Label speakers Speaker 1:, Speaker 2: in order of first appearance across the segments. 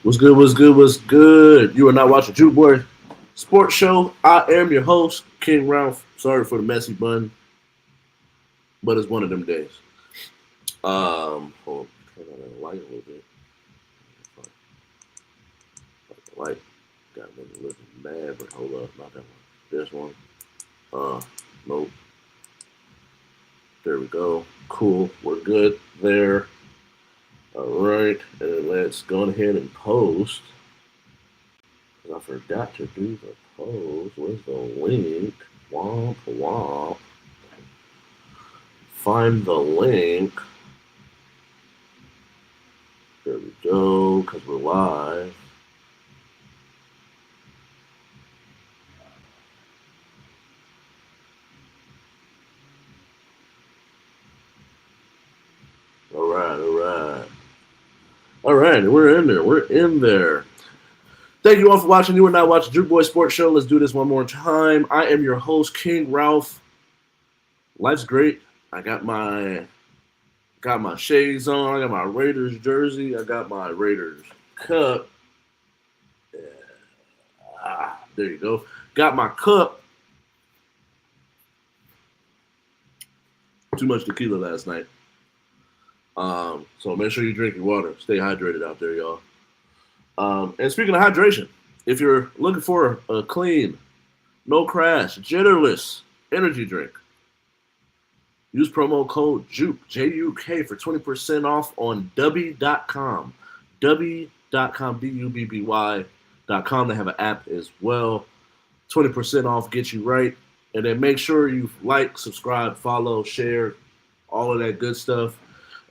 Speaker 1: What's good? What's good? What's good? You are not watching Juke Boy Sports Show. I am your host, Kyng Ralph. Sorry for the messy bun, but it's one of them days. Hold on, turn on that light a little bit. The light got me looking mad, but hold up, not that one. This one. Nope. There we go. Cool. We're good there. All right, and let's go ahead and post. I forgot to do the post. Where's the link? Womp womp. Find the link. There we go, because we're live. All right, all right. All right, we're in there. We're in there. Thank you all for watching. You are now watching Juke Boy Sports Show. Let's do this one more time. I am your host, Kyng Ralph. Life's great. I got my shades on. I got my Raiders jersey. I got my Raiders cup. There you go. Got my cup. Too much tequila last night. So make sure you drink your water. Stay hydrated out there, y'all. And speaking of hydration, if you're looking for a clean, no crash, jitterless energy drink, use promo code JUKE, J-U-K, for 20% off on Dubby.com. Dubby.com, D-U-B-B-Y.com. They have an app as well. 20% off, get you right. And then make sure you like, subscribe, follow, share, all of that good stuff.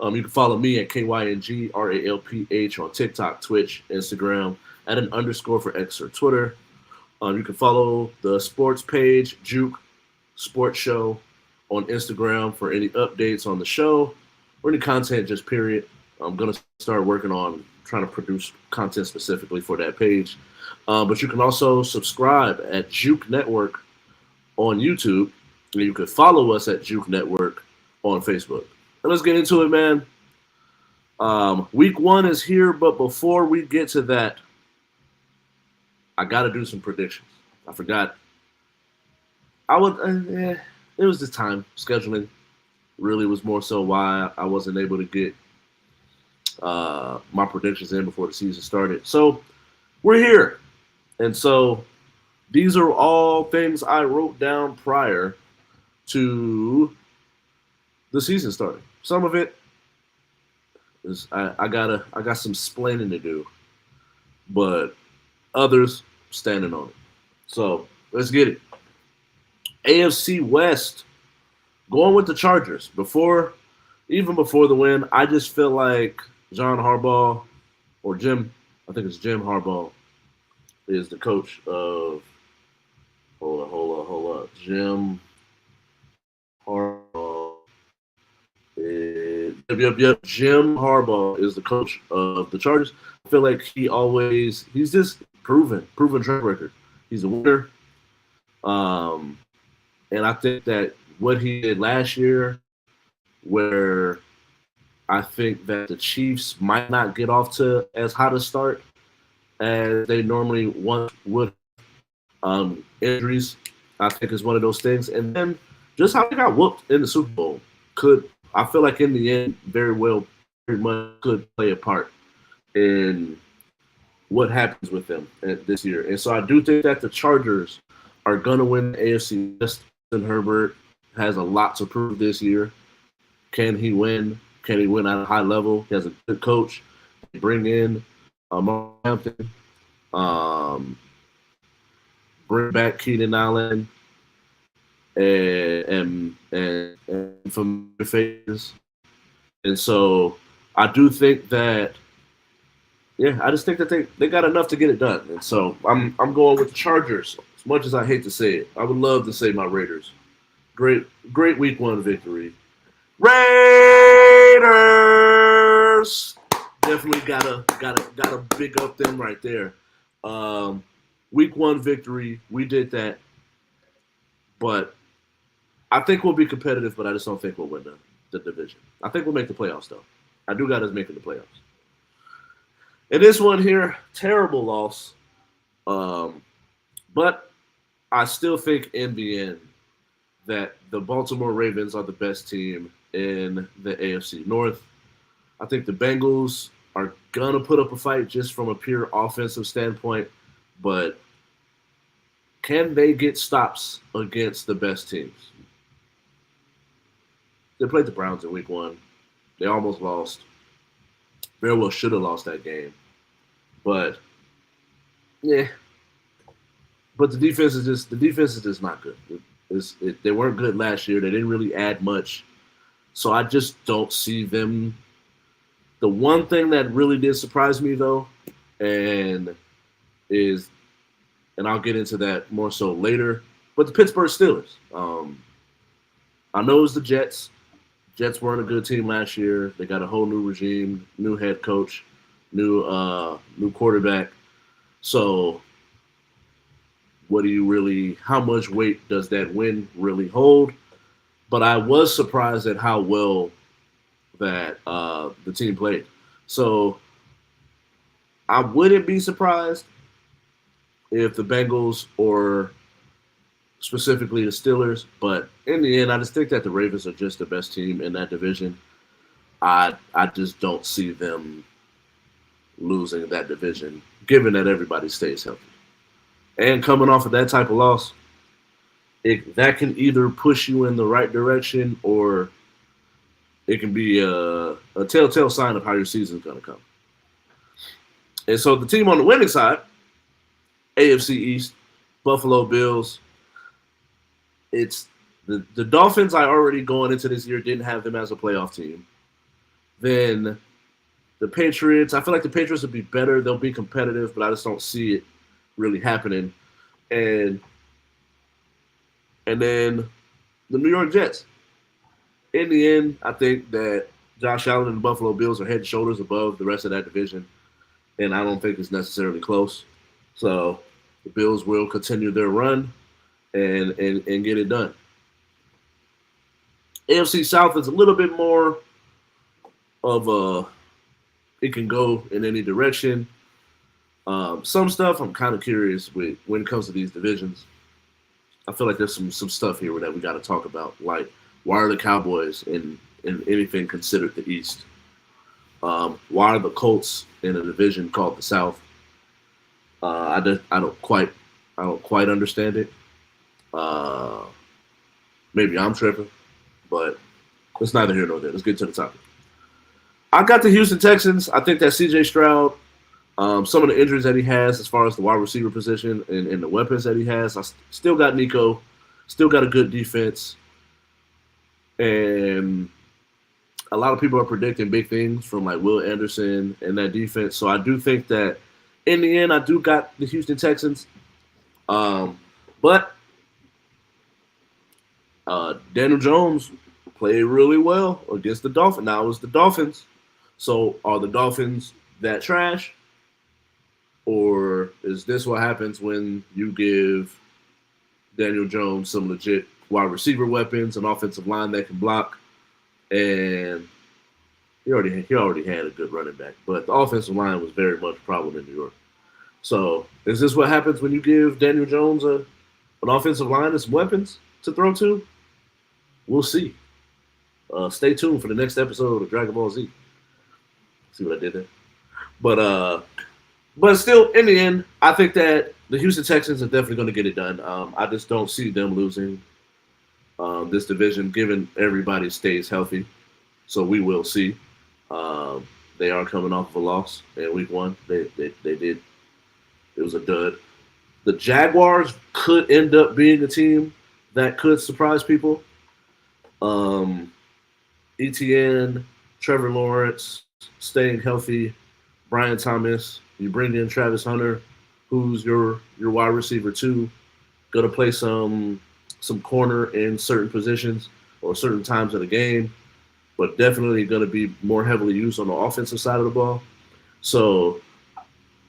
Speaker 1: You can follow me at KYNGRALPH on TikTok, Twitch, Instagram, at an underscore for X or Twitter. You can follow the sports page, Juke Sports Show, on Instagram for any updates on the show or any content, just period. I'm going to start working on trying to produce content specifically for that page. But you can also subscribe at Juke Network on YouTube. And you can follow us at Juke Network on Facebook. And let's get into it, man. Week 1 is here, but before we get to that, I got to do some predictions. I forgot. It was the time. Scheduling really was more so why I wasn't able to get my predictions in before the season started. So we're here. And so these are all things I wrote down prior to the season starting. Some of it is I got some splaining to do, but others standing on it. So let's get it. AFC West, going with the Chargers. Even before the win, I just feel like John Harbaugh or Jim, I think it's Jim Harbaugh, is the coach of. Hold up. Jim Harbaugh. Yep. Jim Harbaugh is the coach of the Chargers. I feel like he's just proven track record. He's a winner. And I think that what he did last year, where I think that the Chiefs might not get off to as hot a start as they normally would. Injuries, I think, is one of those things. And then just how they got whooped in the Super Bowl I feel like in the end, very much could play a part in what happens with them this year. And so I do think that the Chargers are going to win the AFC West. And Herbert has a lot to prove this year. Can he win? Can he win at a high level? He has a good coach. They bring in Mark Hampton. Bring back Keenan Allen and from the faces. And so I do think that, I just think that they got enough to get it done. And so I'm going with the Chargers. As much as I hate to say it, I would love to say my Raiders. Great week 1 victory. Raiders! Definitely gotta big up them right there. Week 1 victory, we did that. But I think we'll be competitive, but I just don't think we'll win the division. I think we'll make the playoffs, though. I do got us making the playoffs. And this one here, terrible loss. Um, but I still think in the end that the Baltimore Ravens are the best team in the AFC North. I think the Bengals are gonna put up a fight just from a pure offensive standpoint, but can they get stops against the best teams? They played the Browns in week one. They almost lost. Very well should have lost that game. But yeah. But the defense is just not good. They weren't good last year. They didn't really add much. So I just don't see them. The one thing that really did surprise me though, and is and I'll get into that more so later. But the Pittsburgh Steelers. I know it was the Jets. Jets weren't a good team last year. They got a whole new regime, new head coach, new quarterback. So what do you really? How much weight does that win really hold? But I was surprised at how well that the team played. So I wouldn't be surprised if the Bengals or specifically the Steelers. But in the end, I just think that the Ravens are just the best team in that division. I just don't see them losing that division, given that everybody stays healthy. And coming off of that type of loss, that can either push you in the right direction or it can be a telltale sign of how your season's going to come. And so the team on the winning side, AFC East, Buffalo Bills, it's the Dolphins. I already going into this year didn't have them as a playoff team. Then the Patriots, I feel like the Patriots will be better. They'll be competitive, but I just don't see it really happening. And then the New York Jets. In the end, I think that Josh Allen and the Buffalo Bills are head and shoulders above the rest of that division, and I don't think it's necessarily close. So the Bills will continue their run and get it done. AFC South is a little bit more of a it can go in any direction. Some stuff I'm kind of curious with when it comes to these divisions. I feel like there's some stuff here that we got to talk about. Like, why are the Cowboys in anything considered the East? Why are the Colts in a division called the South? I don't quite understand it. Maybe I'm tripping, but it's neither here nor there. Let's get to the topic. I got the Houston Texans. I think that C.J. Stroud, some of the injuries that he has as far as the wide receiver position and the weapons that he has, still got Nico, still got a good defense, and a lot of people are predicting big things from like Will Anderson and that defense. So I do think that in the end, I do got the Houston Texans, but Daniel Jones played really well against the Dolphins. Now it was the Dolphins. So are the Dolphins that trash? Or is this what happens when you give Daniel Jones some legit wide receiver weapons, an offensive line that can block, and he already had a good running back, but the offensive line was very much a problem in New York. So is this what happens when you give Daniel Jones an offensive line and some weapons to throw to? We'll see. Stay tuned for the next episode of Dragon Ball Z. See what I did there? But still, in the end, I think that the Houston Texans are definitely going to get it done. I just don't see them losing this division, given everybody stays healthy. So we will see. They are coming off of a loss in week one. They did. It was a dud. The Jaguars could end up being a team that could surprise people. ETN, Trevor Lawrence, staying healthy, Brian Thomas. You bring in Travis Hunter, who's your wide receiver too. Going to play some corner in certain positions or certain times of the game, but definitely going to be more heavily used on the offensive side of the ball. So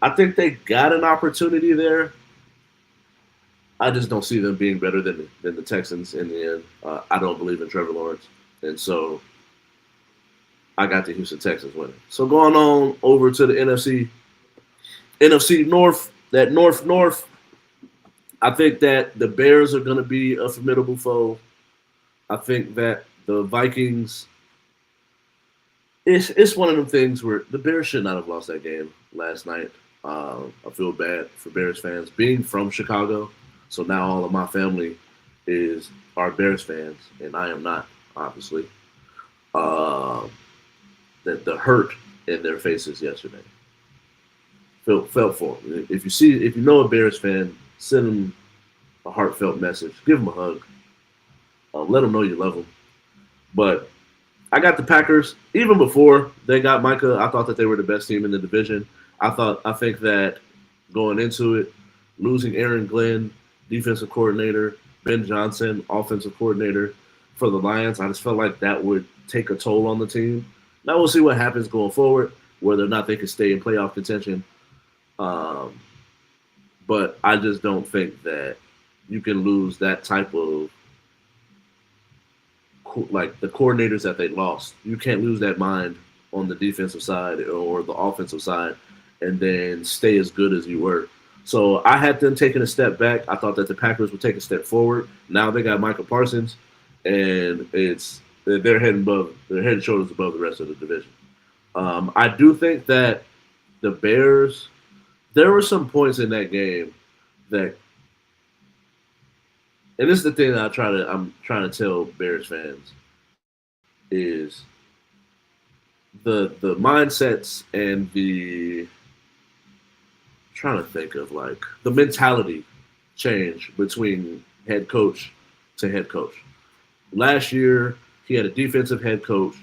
Speaker 1: I think they got an opportunity there. I just don't see them being better than the Texans in the end. I don't believe in Trevor Lawrence, and so I got the Houston Texans winning. So going on over to the NFC, NFC North, that North. I think that the Bears are going to be a formidable foe. I think that the Vikings. It's one of them things where the Bears should not have lost that game last night. I feel bad for Bears fans being from Chicago, so now all of my family are Bears fans, and I am not, obviously. Uh, that the hurt in their faces yesterday felt for them. If you know a Bears fan, send them a heartfelt message, give them a hug, let them know you love them. But I got the Packers even before they got Micah. I thought that they were the best team in the division. I think that going into it, losing Aaron Glenn, defensive coordinator, Ben Johnson, offensive coordinator for the Lions, I just felt like that would take a toll on the team. Now we'll see what happens going forward, whether or not they can stay in playoff contention. But I just don't think that you can lose that type of like the coordinators that they lost. You can't lose that mind on the defensive side or the offensive side and then stay as good as you were. So I had them taking a step back. I thought that the Packers would take a step forward. Now they got Michael Parsons, and they're head and shoulders above the rest of the division. I do think that the Bears, there were some points in that game that, and this is the thing that I'm trying to tell Bears fans is the mindsets and the trying to think of like the mentality change between head coach to head coach. Last year, he had a defensive head coach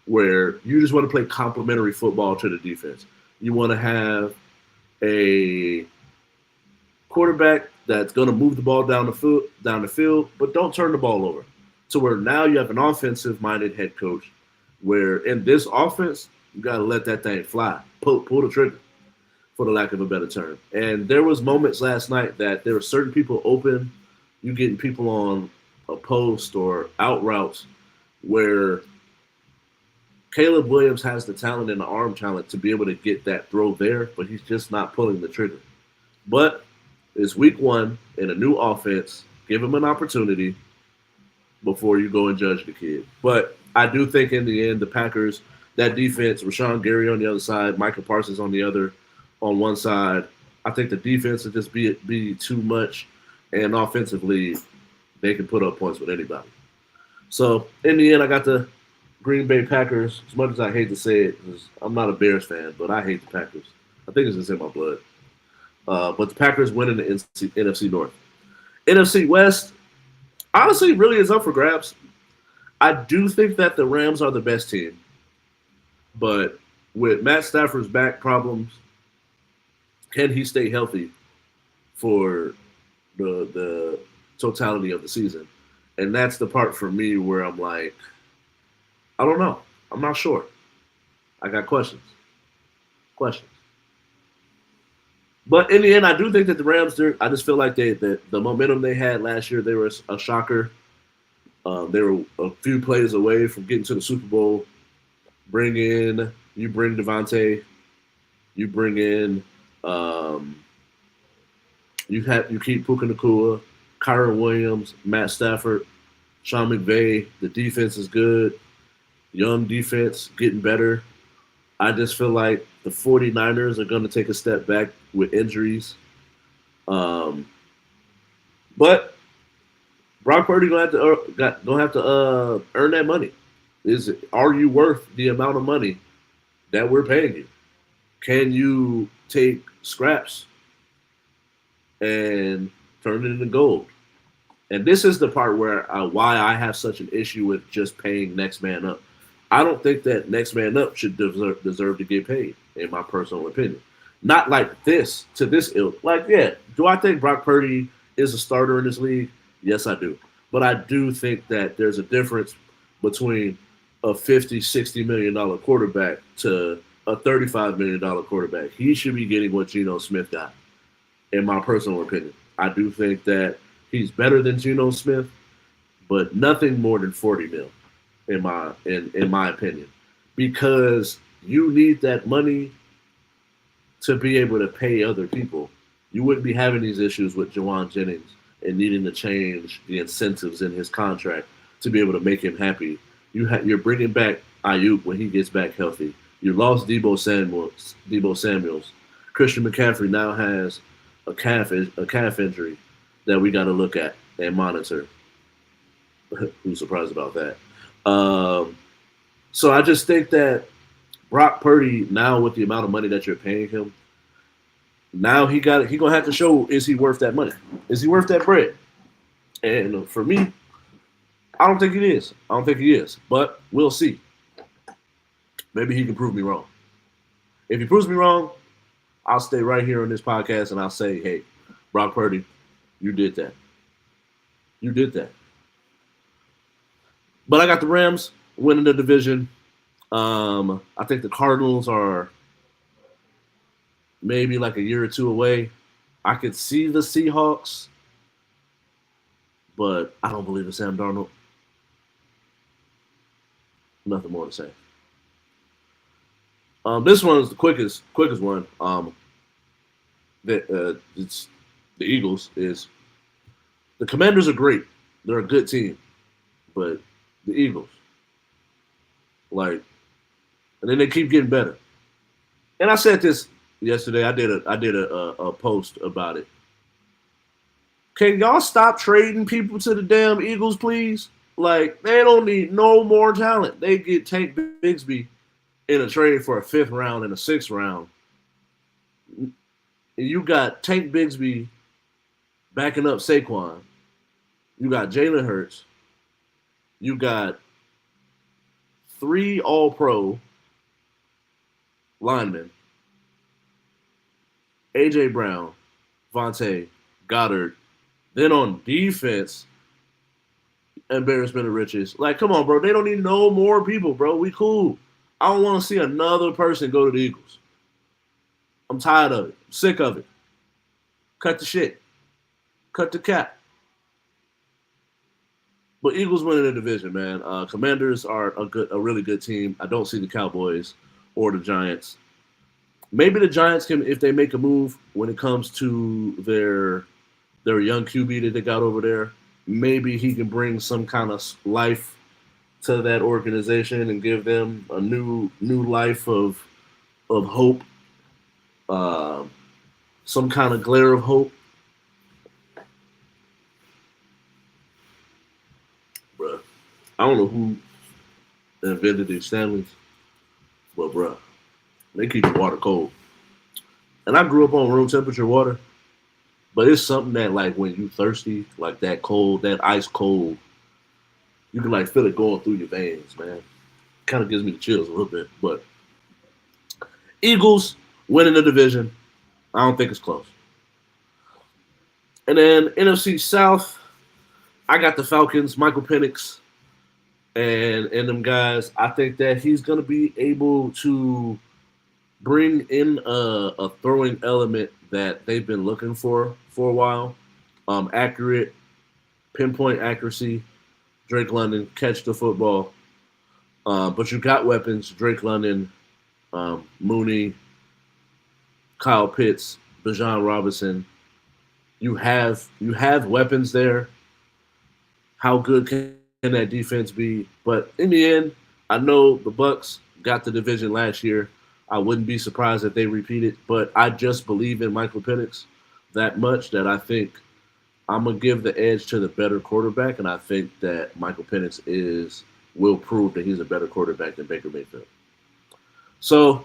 Speaker 1: where you just want to play complementary football to the defense. You want to have a quarterback that's going to move the ball down the field, but don't turn the ball over. To where now you have an offensive-minded head coach where in this offense, you got to let that thing fly, pull the trigger, for the lack of a better term. And there was moments last night that there were certain people open, you getting people on a post or out routes where Caleb Williams has the talent and the arm talent to be able to get that throw there, but he's just not pulling the trigger. But it's week one in a new offense. Give him an opportunity before you go and judge the kid. But I do think in the end, the Packers, that defense, Rashawn Gary on the other side, Michael Parsons on one side, I think the defense would just be too much, and offensively, they can put up points with anybody. So in the end, I got the Green Bay Packers. As much as I hate to say it, because I'm not a Bears fan, but I hate the Packers. I think it's just in my blood. But the Packers win in the NFC North. NFC West, honestly, really is up for grabs. I do think that the Rams are the best team. But with Matt Stafford's back problems, can he stay healthy for the totality of the season? And that's the part for me where I'm like, I don't know. I'm not sure. I got questions. But in the end, I do think that the Rams, I just feel like the momentum they had last year, they were a shocker. They were a few plays away from getting to the Super Bowl. You bring Devontae, you bring in, you keep Puka Nacua, Kyron Williams, Matt Stafford, Sean McVay. The defense is good. Young defense, getting better. I just feel like the 49ers are going to take a step back with injuries. But Brock Purdy gonna have to earn that money. Are you worth the amount of money that we're paying you? Can you take scraps and turn it into gold? And this is the part where why I have such an issue with just paying next man up. I don't think that next man up should deserve to get paid, in my personal opinion. Not like this, to this ilk. Like, yeah, do I think Brock Purdy is a starter in this league? Yes, I do. But I do think that there's a difference between a $50, $60 million quarterback to a $35 million quarterback. He should be getting what Geno Smith got, in my personal opinion. I do think that he's better than Geno Smith, but nothing more than 40 mil, in my opinion, because you need that money to be able to pay other people, you wouldn't be having these issues with Jawan Jennings and needing to change the incentives in his contract to be able to make him happy. You're bringing back Ayuk when he gets back healthy. You lost Debo Samuels. Christian McCaffrey now has a calf injury that we got to look at and monitor. Who's surprised about that? So I just think that Brock Purdy now, with the amount of money that you're paying him, now he gonna have to show, is he worth that money? Is he worth that bread? And for me, I don't think he is. I don't think he is. But we'll see. Maybe he can prove me wrong. If he proves me wrong, I'll stay right here on this podcast and I'll say, hey, Brock Purdy, you did that. You did that. But I got the Rams winning the division. I think the Cardinals are maybe like a year or two away. I could see the Seahawks, but I don't believe in Sam Darnold. Nothing more to say. This one is the quickest one. It's the Eagles. Is the Commanders are great. They're a good team, but the Eagles, and then they keep getting better. And I said this yesterday. I did a post about it. Can y'all stop trading people to the damn Eagles, please? Like, they don't need no more talent. They get Tank Bigsby in a trade for a 5th round and a 6th round. And you got Tank Bigsby backing up Saquon. You got Jalen Hurts. You got 3 All-Pro linemen. A.J. Brown, Vontae, Goddard. Then on defense, embarrassment of riches. Like, come on, bro. They don't need no more people, bro. We cool. I don't want to see another person go to the Eagles. I'm tired of it. I'm sick of it. Cut the shit. Cut the cap. But Eagles winning the division, man. Commanders are a really good team. I don't see the Cowboys or the Giants. Maybe the Giants can, if they make a move when it comes to their young QB that they got over there. Maybe he can bring some kind of life to that organization and give them a new life of hope, some kind of glare of hope. Bruh, I don't know who invented these Stanleys, but bruh, they keep the water cold. And I grew up on room temperature water, but it's something that, like, when you thirsty, like that cold, that ice cold, you can, like, feel it going through your veins, man. Kind of gives me the chills a little bit. But Eagles winning the division, I don't think it's close. And then NFC South, I got the Falcons, Michael Penix, and them guys. I think that he's going to be able to bring in a throwing element that they've been looking for a while. Accurate, pinpoint accuracy. Drake London, catch the football. But you got weapons. Drake London, Mooney, Kyle Pitts, Bijan Robinson. You have weapons there. How good can that defense be? But in the end, I know the Bucs got the division last year. I wouldn't be surprised if they repeat it, but I just believe in Michael Penix that much that I think I'm going to give the edge to the better quarterback, and I think that Michael Penix will prove that he's a better quarterback than Baker Mayfield. So,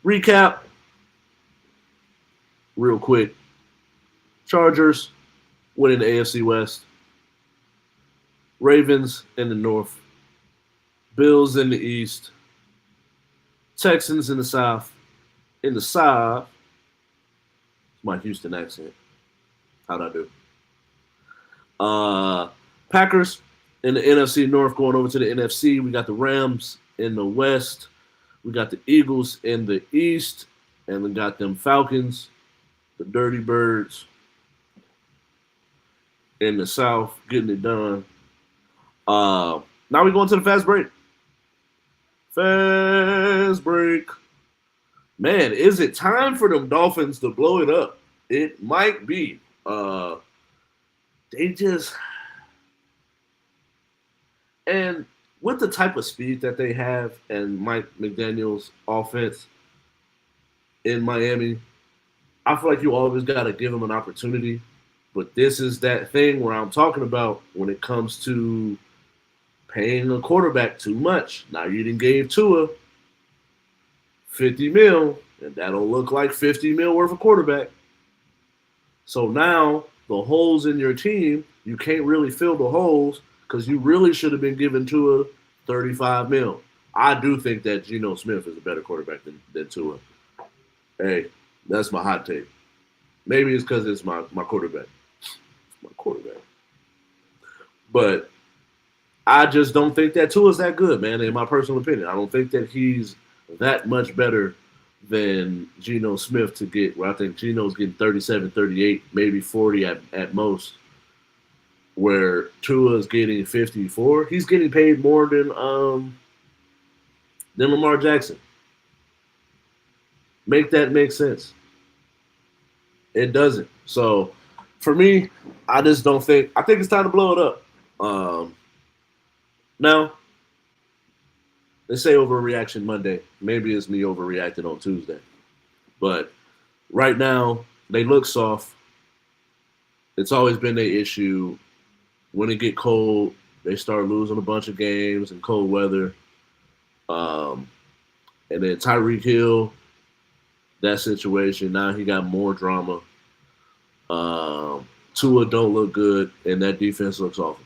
Speaker 1: recap real quick. Chargers winning the AFC West. Ravens in the North. Bills in the East. Texans in the South. In the South, my Houston accent. How'd I do? Packers in the NFC North going over to the NFC. We got the Rams in the West. We got the Eagles in the East. And we got them Falcons, the Dirty Birds, in the South, getting it done. Now we're going to the fast break. Fast break. Man, is it time for them Dolphins to blow it up? It might be. They just and with the type of speed that they have and Mike McDaniel's offense in Miami, I feel like you always got to give them an opportunity. But this is that thing where I'm talking about when it comes to paying a quarterback too much. Now you didn't gave Tua 50 mil, and that'll look like 50 mil worth of quarterback. So now the holes in your team, you can't really fill the holes because you really should have been given Tua 35 mil. I do think that Geno Smith is a better quarterback than Tua. Hey, that's my hot take. Maybe it's because it's my quarterback. It's my quarterback. But I just don't think that Tua's that good, man, in my personal opinion. I don't think that he's that much better than Geno Smith to get where I think Geno's getting 37, 38, maybe 40 at most, where Tua's getting 54. He's getting paid more than Lamar Jackson. Make that make sense. It doesn't. So for me, I just don't think I think it's time to blow it up. Now, they say overreaction Monday. Maybe it's me overreacting on Tuesday. But right now, they look soft. It's always been their issue. When it get cold, they start losing a bunch of games in cold weather. And then Tyreek Hill, that situation, now he got more drama. Tua don't look good, and that defense looks awful.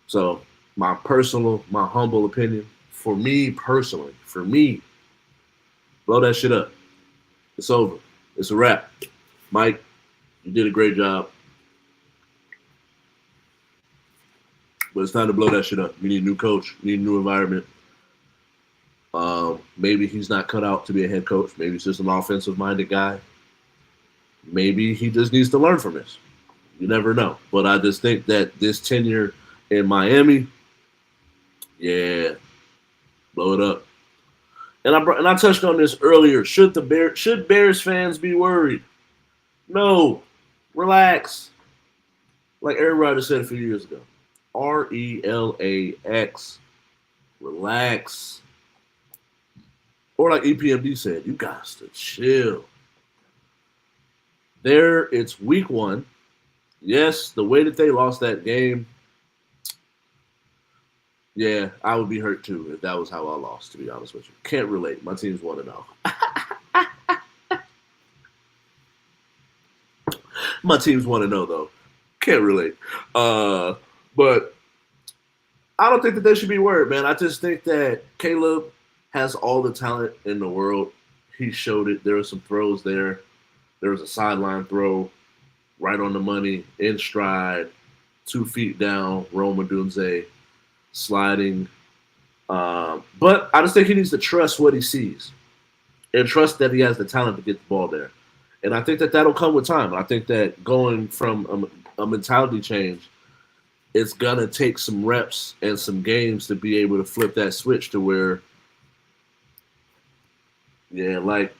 Speaker 1: So my humble opinion, for me personally, blow that shit up. It's over. It's a wrap. Mike, you did a great job. But it's time to blow that shit up. You need a new coach. You need a new environment. Maybe he's not cut out to be a head coach. Maybe he's just an offensive-minded guy. Maybe he just needs to learn from this. You never know. But I just think that this tenure in Miami, yeah, blow it up. And I touched on this earlier. Should Bears fans be worried? No. Relax. Like Aaron Rodgers said a few years ago. RELAX. Relax. Or like EPMD said, you guys to chill. It's week 1. Yes, the way that they lost that game, yeah, I would be hurt too if that was how I lost, to be honest with you. Can't relate. My team's 1-0. My team's 1-0 though. Can't relate. But I don't think that they should be worried, man. I just think that Caleb has all the talent in the world. He showed it. There were some throws there. There was a sideline throw right on the money, in stride, 2 feet down, Rome Odunze sliding. But I just think he needs to trust what he sees and trust that he has the talent to get the ball there. And I think that that'll come with time. I think that going from a mentality change, it's going to take some reps and some games to be able to flip that switch to where, yeah, like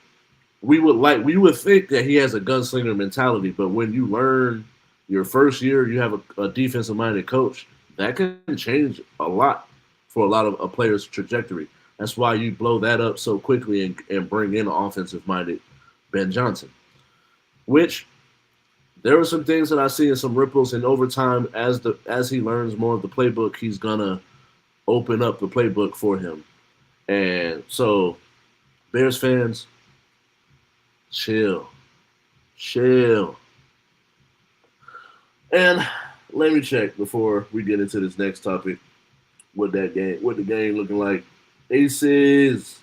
Speaker 1: we would think that he has a gunslinger mentality, but when you learn your first year, you have a defensive-minded coach, that can change a lot for a lot of a player's trajectory. That's why you blow that up so quickly and bring in an offensive-minded Ben Johnson, which there were some things that I see in some ripples in overtime as he learns more of the playbook, he's going to open up the playbook for him. And so Bears fans, chill. And let me check before we get into this next topic. What the game looking like? Aces,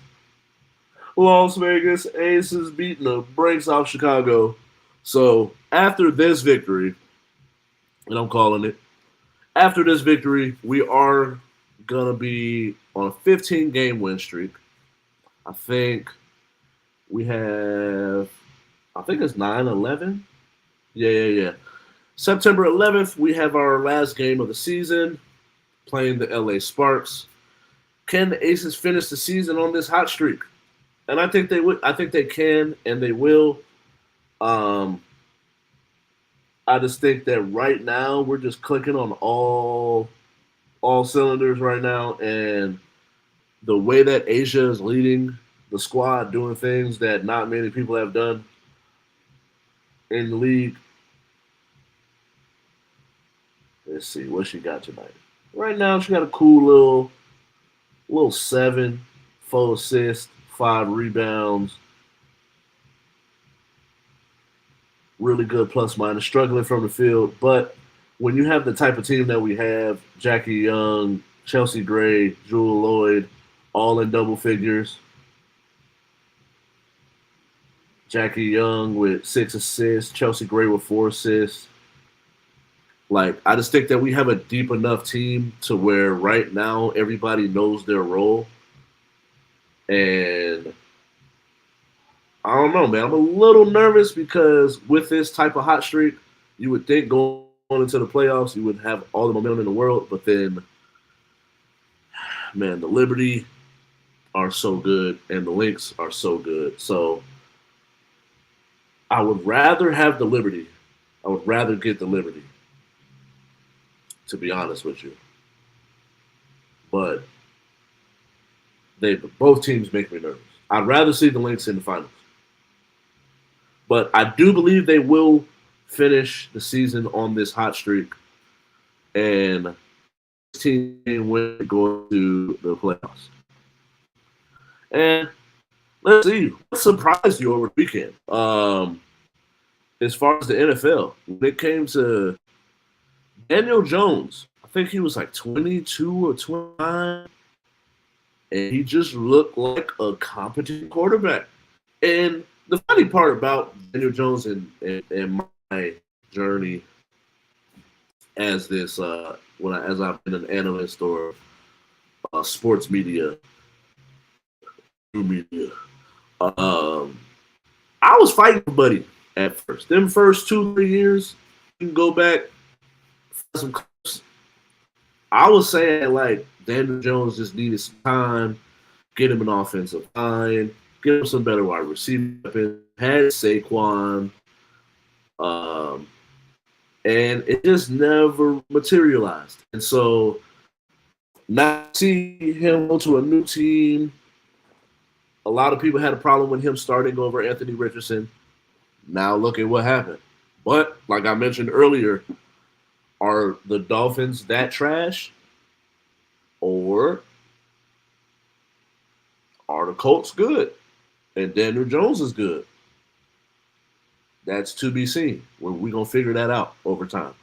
Speaker 1: Las Vegas Aces beating the brakes off Chicago. So after this victory, and I'm calling it, after this victory, we are gonna be on a 15-game win streak. I think we have, it's 9-11. Yeah. September 11th, we have our last game of the season, playing the LA Sparks. Can the Aces finish the season on this hot streak? and I think they would. I think they can, and they will. Um, I just think that right now we're just clicking on all cylinders right now, and the way that Asia is leading the squad, doing things that not many people have done in the league. Let's see what she got tonight. Right now, she got a cool little seven, 4 assists, 5 rebounds, really good plus minus, struggling from the field. But when you have the type of team that we have, Jackie Young, Chelsea Gray, Jewel Lloyd, all in double figures. Jackie Young with 6 assists, Chelsea Gray with 4 assists. Like, I just think that we have a deep enough team to where right now everybody knows their role. And I don't know, man. I'm a little nervous because with this type of hot streak, you would think going into the playoffs, you would have all the momentum in the world. But then, man, the Liberty are so good and the Lynx are so good. So I would rather have the Liberty. I would rather get the Liberty, to be honest with you. But they both teams make me nervous. I'd rather see the Lynx in the finals. But I do believe they will finish the season on this hot streak, and this team will go to the playoffs. And let's see what surprised you over the weekend. As far as the NFL, when it came to Daniel Jones, I think he was like 22 or 29, and he just looked like a competent quarterback. And the funny part about Daniel Jones and my journey as this as I've been an analyst or sports media, new media, I was fighting for Buddy at first. Them first 2-3 years, you can go back some clips. I was saying like Daniel Jones just needed some time, get him an offensive line, get him some better wide receiver. Had Saquon, and it just never materialized. And so now see him go to a new team. A lot of people had a problem with him starting over Anthony Richardson. Now look at what happened. But like I mentioned earlier, are the Dolphins that trash? Or are the Colts good? And Daniel Jones is good. That's to be seen. We're going to figure that out over time.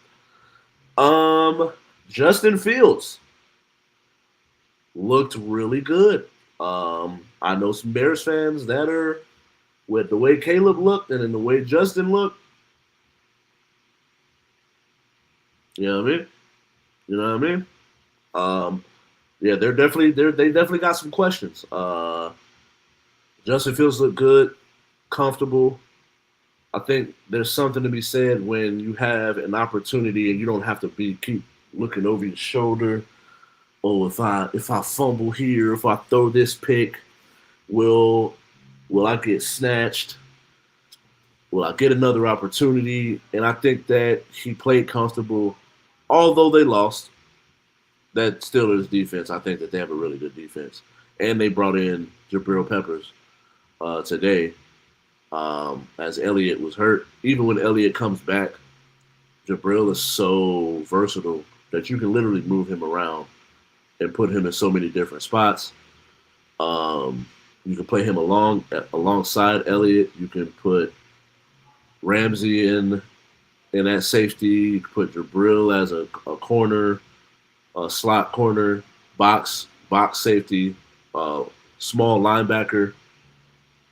Speaker 1: Justin Fields looked really good. I know some Bears fans that are with the way Caleb looked and in the way Justin looked. You know what I mean? You know what I mean? Yeah, they definitely got some questions. Justin Fields looked good, comfortable. I think there's something to be said when you have an opportunity and you don't have to keep looking over your shoulder. Oh, if I fumble here, if I throw this pick, will I get snatched? Will I get another opportunity? And I think that he played comfortable, although they lost. That Steelers defense, I think that they have a really good defense, and they brought in Jabril Peppers today. As Elliott was hurt. Even when Elliott comes back, Jabril is so versatile that you can literally move him around and put him in so many different spots. You can play him alongside Elliott. You can put Ramsey in that safety. You can put Jabril as a corner, a slot corner, box safety, small linebacker.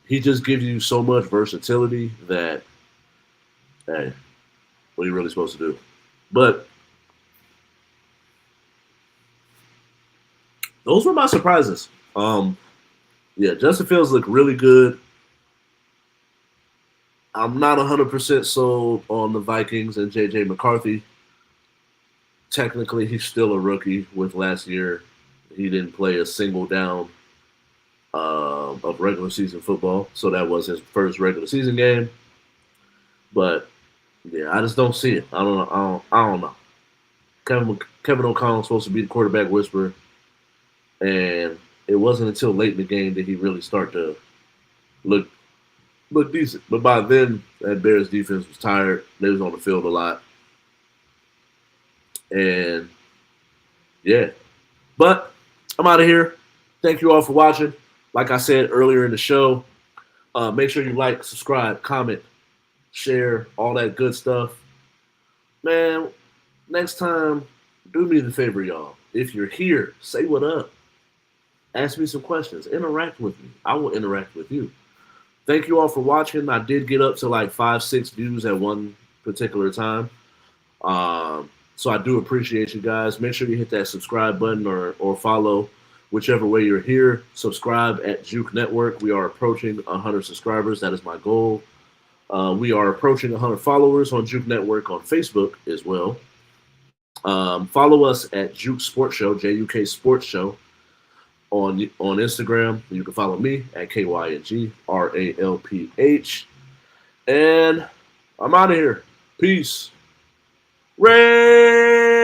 Speaker 1: He just gives you so much versatility that, hey, what are you really supposed to do? But those were my surprises. Yeah, Justin Fields looked really good. I'm not 100% sold on the Vikings and J.J. McCarthy. Technically, he's still a rookie with last year. He didn't play a single down of regular season football. So that was his first regular season game. But yeah, I just don't see it. I don't know. Kevin O'Connell was supposed to be the quarterback whisperer, and it wasn't until late in the game that he really started to look decent. But by then, that Bears defense was tired. They was on the field a lot, and yeah. But I'm out of here. Thank you all for watching. Like I said earlier in the show, make sure you like, subscribe, comment, share, all that good stuff. Man, next time, do me the favor, y'all. If you're here, say what up. Ask me some questions. Interact with me. I will interact with you. Thank you all for watching. I did get up to like 5-6 views at one particular time. So I do appreciate you guys. Make sure you hit that subscribe button or follow, whichever way you're here. Subscribe at Juke Network. We are approaching 100 subscribers. That is my goal. We are approaching 100 followers on Juke Network on Facebook as well. Follow us at Juke Sports Show, JUK Sports Show, on Instagram. You can follow me at KYNGRALPH. And I'm out of here. Peace. Ray!